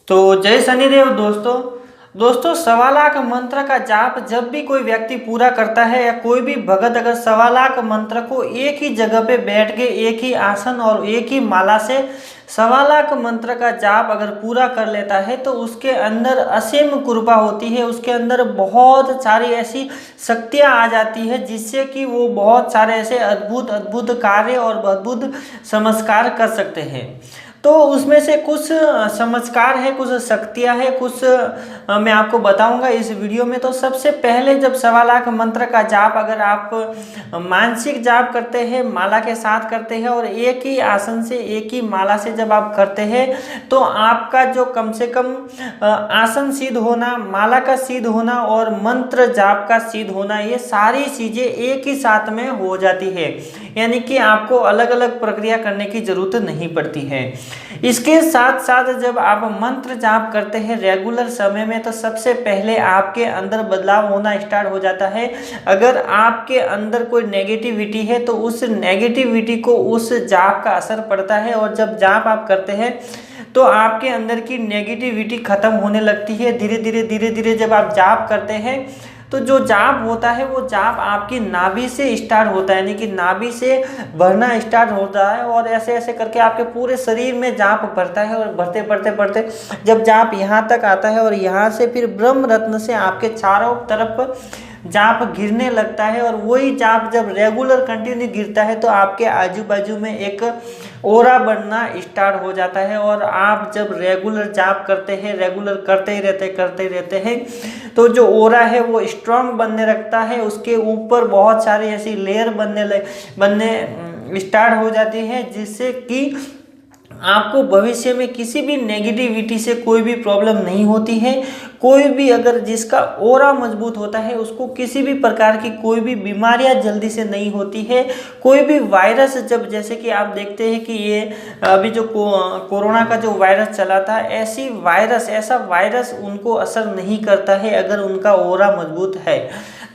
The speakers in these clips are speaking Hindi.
तो जय शनिदेव दोस्तों। सवा लाख मंत्र का जाप जब भी कोई व्यक्ति पूरा करता है या कोई भी भगत अगर सवा लाख मंत्र को एक ही जगह पे बैठ के एक ही आसन और एक ही माला से सवा लाख मंत्र का जाप अगर पूरा कर लेता है तो उसके अंदर असीम कृपा होती है। उसके अंदर बहुत सारी ऐसी शक्तियाँ आ जाती है जिससे कि वो बहुत सारे ऐसे अद्भुत अद्भुत कार्य और अद्भुत चमत्कार कर सकते हैं। तो उसमें से कुछ चमत्कार है, कुछ शक्तियाँ है, कुछ मैं आपको बताऊंगा इस वीडियो में। तो सबसे पहले जब सवा लाख मंत्र का जाप अगर आप मानसिक जाप करते हैं, माला के साथ करते हैं और एक ही आसन से एक ही माला से जब आप करते हैं तो आपका जो कम से कम आसन सिद्ध होना, माला का सिद्ध होना और मंत्र जाप का सिद्ध होना, ये सारी चीज़ें एक ही साथ में हो जाती है। यानी कि आपको अलग अलग प्रक्रिया करने की जरूरत नहीं पड़ती है। इसके साथ साथ जब आप मंत्र जाप करते हैं रेगुलर समय में तो सबसे पहले आपके अंदर बदलाव होना स्टार्ट हो जाता है। अगर आपके अंदर कोई नेगेटिविटी है तो उस नेगेटिविटी को उस जाप का असर पड़ता है और जब जाप आप करते हैं तो आपके अंदर की नेगेटिविटी खत्म होने लगती है। धीरे धीरे जब आप जाप करते हैं तो जो जाप होता है वो जाप आपकी नाभि से स्टार्ट होता है, यानी कि नाभि से भरना स्टार्ट होता है और ऐसे ऐसे करके आपके पूरे शरीर में जाप भरता है और बढ़ते जब जाप यहाँ तक आता है और यहाँ से फिर ब्रह्म रत्न से आपके चारों तरफ जाप गिरने लगता है। और वही जाप जब रेगुलर कंटिन्यू गिरता है तो आपके आजू बाजू में एक ओरा बनना स्टार्ट हो जाता है। और आप जब रेगुलर जाप करते हैं, रेगुलर करते ही रहते हैं तो जो ओरा है वो स्ट्रांग बनने लगता है। उसके ऊपर बहुत सारी ऐसी लेयर बनने स्टार्ट हो जाती है जिससे कि आपको भविष्य में किसी भी नेगेटिविटी से कोई भी प्रॉब्लम नहीं होती है। कोई भी अगर जिसका ओरा मजबूत होता है उसको किसी भी प्रकार की कोई भी बीमारियां जल्दी से नहीं होती है। कोई भी वायरस, जब जैसे कि आप देखते हैं कि ये अभी जो कोरोना का जो वायरस चला था, ऐसा वायरस उनको असर नहीं करता है अगर उनका ओरा मजबूत है।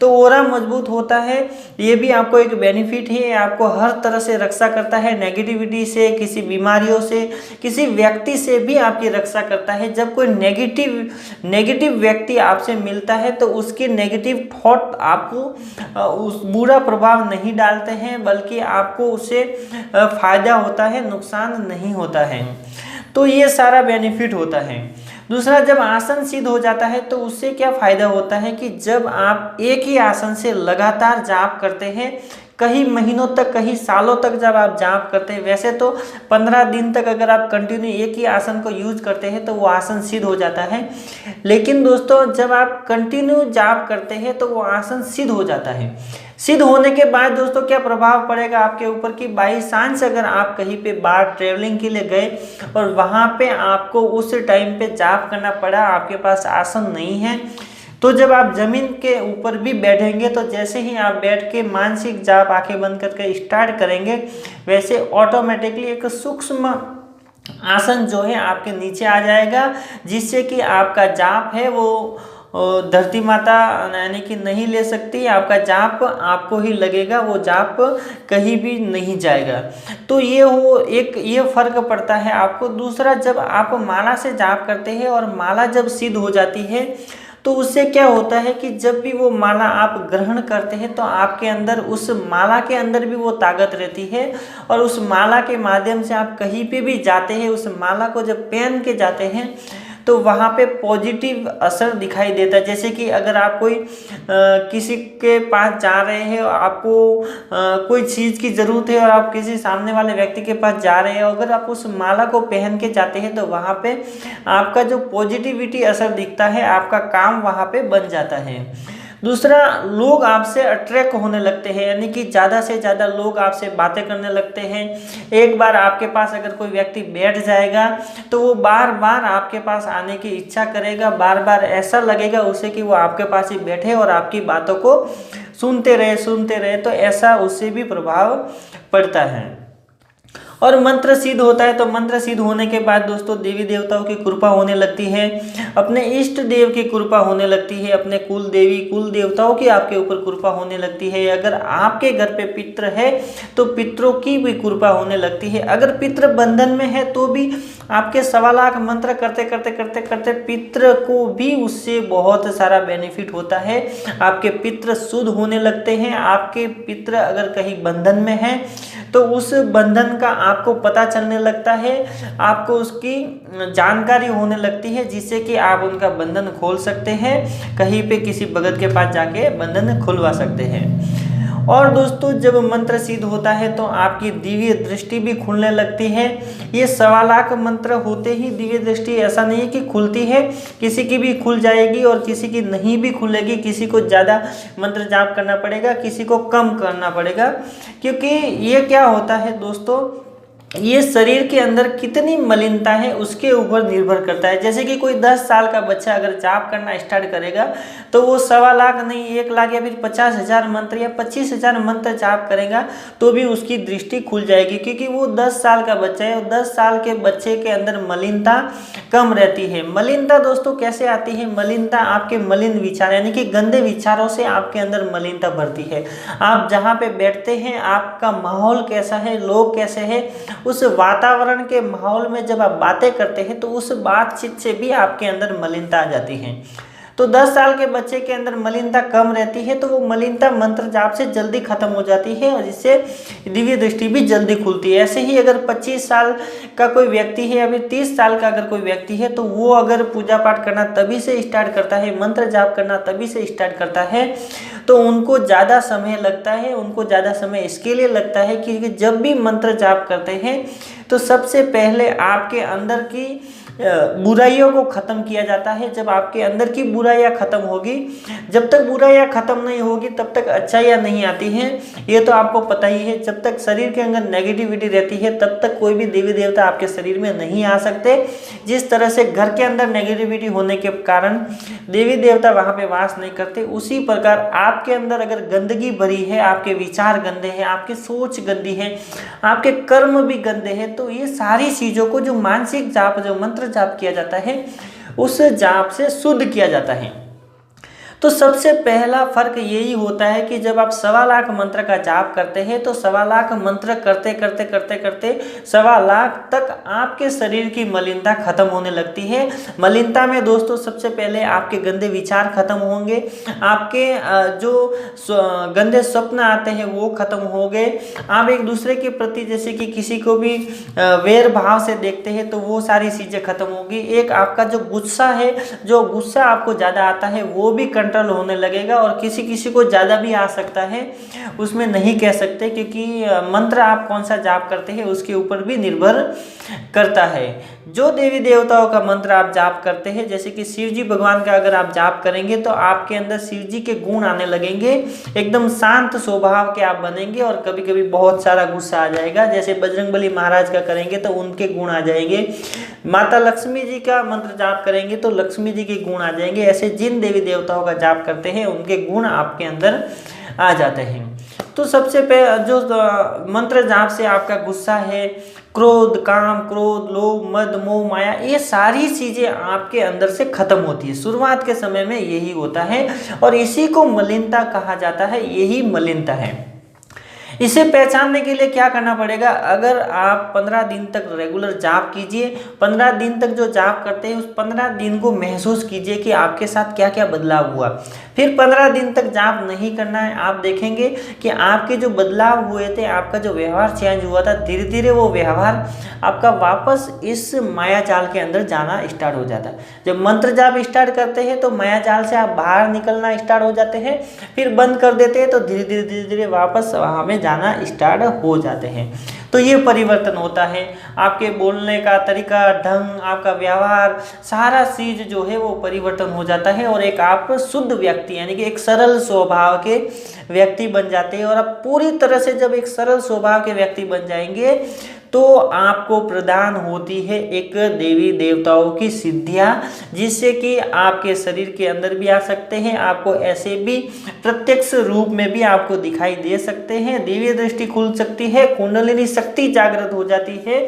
तो ओरा मजबूत होता है, ये भी आपको एक बेनिफिट है, आपको हर तरह से रक्षा करता है, नेगेटिविटी से, किसी बीमारियों से, किसी व्यक्ति से भी आपकी रक्षा करता है। जब कोई नेगेटिव व्यक्ति आपसे मिलता है तो उसके नेगेटिव थॉट आपको उस बुरा प्रभाव नहीं डालते हैं, बल्कि आपको उससे फायदा होता है, नुकसान नहीं होता है। तो ये सारा बेनिफिट होता है। दूसरा, जब आसन सिद्ध हो जाता है तो उससे क्या फ़ायदा होता है कि जब आप एक ही आसन से लगातार जाप करते हैं, कई महीनों तक, कई सालों तक जब आप जाप करते हैं, वैसे तो 15 दिन तक अगर आप कंटिन्यू एक ही आसन को यूज करते हैं तो वो आसन सिद्ध हो जाता है। लेकिन दोस्तों, जब आप कंटिन्यू जाप करते हैं तो वो आसन सिद्ध हो जाता है। सिद्ध होने के बाद दोस्तों क्या प्रभाव पड़ेगा आपके ऊपर कि बाई चांस अगर आप कहीं पे बाहर ट्रेवलिंग के लिए गए और वहाँ पे आपको उस टाइम पे जाप करना पड़ा, आपके पास आसन नहीं है, तो जब आप जमीन के ऊपर भी बैठेंगे तो जैसे ही आप बैठ के मानसिक जाप आंखें बंद करके स्टार्ट करेंगे, वैसे ऑटोमेटिकली एक सूक्ष्म आसन जो है आपके नीचे आ जाएगा, जिससे कि आपका जाप है वो धरती माता यानी कि नहीं ले सकती। आपका जाप आपको ही लगेगा, वो जाप कहीं भी नहीं जाएगा। तो ये फर्क पड़ता है आपको। दूसरा, जब आप माला से जाप करते हैं और माला जब सिद्ध हो जाती है तो उससे क्या होता है कि जब भी वो माला आप ग्रहण करते हैं तो आपके अंदर, उस माला के अंदर भी वो ताकत रहती है और उस माला के माध्यम से आप कहीं पे भी जाते हैं, उस माला को जब पहन के जाते हैं तो वहाँ पे पॉजिटिव असर दिखाई देता है। जैसे कि अगर आप कोई किसी के पास जा रहे हैं, आपको कोई चीज़ की ज़रूरत है और आप किसी सामने वाले व्यक्ति के पास जा रहे हैं, अगर आप उस माला को पहन के जाते हैं तो वहाँ पे आपका जो पॉजिटिविटी असर दिखता है, आपका काम वहाँ पे बन जाता है। दूसरा, लोग आपसे अट्रैक्ट होने लगते हैं, यानी कि ज़्यादा से ज़्यादा लोग आपसे बातें करने लगते हैं। एक बार आपके पास अगर कोई व्यक्ति बैठ जाएगा तो वो बार बार आपके पास आने की इच्छा करेगा, बार बार ऐसा लगेगा उसे कि वो आपके पास ही बैठे और आपकी बातों को सुनते रहे, तो ऐसा उससे भी प्रभाव पड़ता है। और मंत्र सिद्ध होता है तो मंत्र सिद्ध होने के बाद दोस्तों देवी देवताओं की कृपा होने लगती है, अपने इष्ट देव की कृपा होने लगती है, अपने कुल देवी कुल देवताओं की आपके ऊपर कृपा होने लगती है। अगर आपके घर पे पितृ है तो पितरों की भी कृपा होने लगती है। अगर पितृ बंधन में है तो भी आपके 1.25 लाख मंत्र करते करते करते करते पितृ को भी उससे बहुत सारा बेनिफिट होता है। आपके पितृ शुद्ध होने लगते हैं। आपके पितृ अगर कहीं बंधन में है तो उस बंधन का आपको पता चलने लगता है, आपको उसकी जानकारी होने लगती है, जिससे कि आप उनका बंधन खोल सकते हैं, कहीं पे किसी भगत के पास जाके बंधन खुलवा सकते हैं। और दोस्तों जब मंत्र सिद्ध होता है तो आपकी दिव्य दृष्टि भी खुलने लगती है। ये 1.25 लाख मंत्र होते ही दिव्य दृष्टि ऐसा नहीं है कि खुलती है, किसी की भी खुल जाएगी और किसी की नहीं भी खुलेगी। किसी को ज़्यादा मंत्र जाप करना पड़ेगा, किसी को कम करना पड़ेगा, क्योंकि ये क्या होता है दोस्तों, ये शरीर के अंदर कितनी मलिनता है उसके ऊपर निर्भर करता है। जैसे कि कोई 10 साल का बच्चा अगर जाप करना स्टार्ट करेगा तो वो 1.25 लाख नहीं, 1 लाख या फिर 50,000 मंत्र या 25,000 मंत्र जाप करेगा तो भी उसकी दृष्टि खुल जाएगी, क्योंकि वो 10 साल का बच्चा है और 10 साल के बच्चे के अंदर मलिनता कम रहती है। मलिनता दोस्तों कैसे आती है? मलिनता आपके मलिन विचार यानी कि गंदे विचारों से आपके अंदर मलिनता बढ़ती है। आप जहाँ पे बैठते हैं आपका माहौल कैसा है, लोग कैसे हैं, उस वातावरण के माहौल में जब आप बातें करते हैं तो उस बातचीत से भी आपके अंदर मलिनता आ जाती है। तो 10 साल के बच्चे के अंदर मलिनता कम रहती है तो वो मलिनता मंत्र जाप से जल्दी खत्म हो जाती है और जिससे दिव्य दृष्टि भी जल्दी खुलती है। ऐसे ही अगर 25 साल का कोई व्यक्ति है या फिर 30 साल का अगर कोई व्यक्ति है तो वो अगर पूजा पाठ करना तभी से स्टार्ट करता है, मंत्र जाप करना तभी से स्टार्ट करता है, तो उनको ज़्यादा समय लगता है। उनको ज़्यादा समय इसके लिए लगता है कि जब भी मंत्र जाप करते हैं तो सबसे पहले आपके अंदर की बुराइयों को ख़त्म किया जाता है। जब आपके अंदर की बुराइयां ख़त्म होगी, जब तक बुराइयां ख़त्म नहीं होगी तब तक अच्छाइयां नहीं आती हैं, ये तो आपको पता ही है। जब तक शरीर के अंदर नेगेटिविटी रहती है तब तक कोई भी देवी देवता आपके शरीर में नहीं आ सकते। जिस तरह से घर के अंदर नेगेटिविटी होने के कारण देवी देवता वहाँ पे वास नहीं करते, उसी प्रकार आपके अंदर अगर गंदगी भरी है, आपके विचार गंदे हैं, आपकी सोच गंदी है, आपके कर्म भी गंदे हैं, तो ये सारी चीज़ों को जो मानसिक जाप, जो मंत्र जाप किया जाता है उस जाप से शुद्ध किया जाता है। तो सबसे पहला फर्क यही होता है कि जब आप 1.25 लाख मंत्र का जाप करते हैं तो 1.25 लाख मंत्र करते करते करते करते 1.25 लाख तक आपके शरीर की मलिनता खत्म होने लगती है। मलिनता में दोस्तों सबसे पहले आपके गंदे विचार खत्म होंगे, आपके जो गंदे स्वप्न आते हैं वो खत्म हो गए। आप एक दूसरे के प्रति जैसे कि किसी को भी वैर भाव से देखते हैं तो वो सारी चीज़ें खत्म होगी। एक आपका जो गुस्सा है, जो गुस्सा आपको ज़्यादा आता है वो भी कंट्रोल होने लगेगा और किसी किसी को ज़्यादा भी आ सकता है, उसमें नहीं कह सकते, क्योंकि मंत्र आप कौन सा जाप करते हैं उसके ऊपर भी निर्भर करता है। जो देवी देवताओं का मंत्र आप जाप करते हैं, जैसे कि शिव जी भगवान का अगर आप जाप करेंगे तो आपके अंदर शिव जी के गुण आने लगेंगे, एकदम शांत स्वभाव के आप बनेंगे और कभी कभी बहुत सारा गुस्सा आ जाएगा। जैसे बजरंगबली महाराज का करेंगे तो उनके गुण आ जाएंगे, माता लक्ष्मी जी का मंत्र जाप करेंगे तो लक्ष्मी जी के गुण आ जाएंगे। ऐसे जिन देवी देवताओं का जाप करते हैं उनके गुण आपके अंदर आ जाते हैं। तो सबसे पहले जो मंत्र जाप से आपका गुस्सा है, क्रोध, काम, क्रोध, लोभ, मद, मोह, माया, ये सारी चीज़ें आपके अंदर से खत्म होती है। शुरुआत के समय में यही होता है और इसी को मलिनता कहा जाता है, यही मलिनता है। इसे पहचानने के लिए क्या करना पड़ेगा? अगर आप 15 दिन तक रेगुलर जाप कीजिए, 15 दिन तक जो जाप करते हैं उस 15 दिन को महसूस कीजिए कि आपके साथ क्या क्या बदलाव हुआ। फिर 15 दिन तक जाप नहीं करना है, आप देखेंगे कि आपके जो बदलाव हुए थे, आपका जो व्यवहार चेंज हुआ था, धीरे धीरे वो व्यवहार आपका वापस इस माया जाल के अंदर जाना स्टार्ट हो जाता है। जब मंत्र जाप स्टार्ट करते हैं तो माया जाल से आप बाहर निकलना स्टार्ट हो जाते हैं, फिर बंद कर देते हैं तो धीरे धीरे वापस वहाँ में जाना स्टार्ट हो जाते हैं। तो ये परिवर्तन होता है, आपके बोलने का तरीका, ढंग, आपका व्यवहार, सारा चीज जो है वो परिवर्तन हो जाता है और एक आप शुद्ध व्यक्ति यानी कि एक सरल स्वभाव के व्यक्ति बन जाते हैं। और आप पूरी तरह से जब एक सरल स्वभाव के व्यक्ति बन जाएंगे तो आपको प्रदान होती है एक देवी देवताओं की सिद्धियाँ, जिससे कि आपके शरीर के अंदर भी आ सकते हैं, आपको ऐसे भी प्रत्यक्ष रूप में भी आपको दिखाई दे सकते हैं, दिव्य दृष्टि खुल सकती है, कुंडलिनी शक्ति जागृत हो जाती है,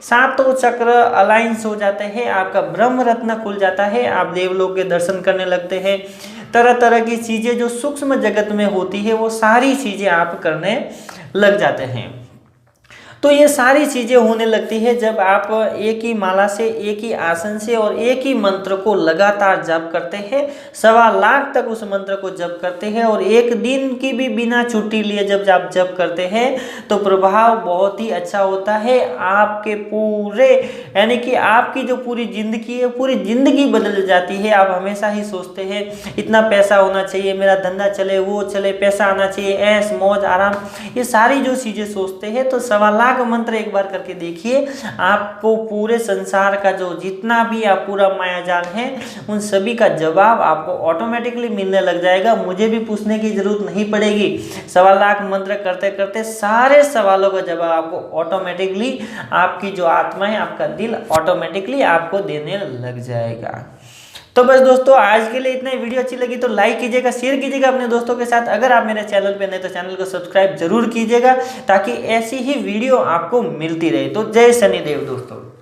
सातों चक्र अलाइंस हो जाते हैं, आपका ब्रह्म रत्न खुल जाता है, आप देवलोक के दर्शन करने लगते हैं। तरह तरह की चीज़ें जो सूक्ष्म जगत में होती है वो सारी चीज़ें आप करने लग जाते हैं। तो ये सारी चीज़ें होने लगती है जब आप एक ही माला से, एक ही आसन से और एक ही मंत्र को लगातार जप करते हैं, 1.25 लाख तक उस मंत्र को जप करते हैं और एक दिन की भी बिना छुट्टी लिए जब आप जप करते हैं तो प्रभाव बहुत ही अच्छा होता है। आपके पूरे यानी कि आपकी जो पूरी ज़िंदगी है, पूरी ज़िंदगी बदल जाती है। आप हमेशा ही सोचते हैं इतना पैसा होना चाहिए, मेरा धंधा चले, वो चले, पैसा आना चाहिए, ऐश मौज आराम, ये सारी जो चीज़ें सोचते हैं। तो 1.25 लाख मंत्र एक बार करके देखिए, आपको पूरे संसार का जो जितना भी आप पूरा मायाजाल है उन सभी का जवाब आपको ऑटोमेटिकली मिलने लग जाएगा। मुझे भी पूछने की जरूरत नहीं पड़ेगी। 1.25 लाख मंत्र करते करते सारे सवालों का जवाब आपको ऑटोमेटिकली, आपकी जो आत्मा है, आपका दिल ऑटोमेटिकली आपको देने लग जाएगा। तो बस दोस्तों आज के लिए इतना ही। वीडियो अच्छी लगी तो लाइक कीजिएगा, शेयर कीजिएगा अपने दोस्तों के साथ। अगर आप मेरे चैनल पे नए तो चैनल को सब्सक्राइब जरूर कीजिएगा ताकि ऐसी ही वीडियो आपको मिलती रहे। तो जय शनिदेव दोस्तों।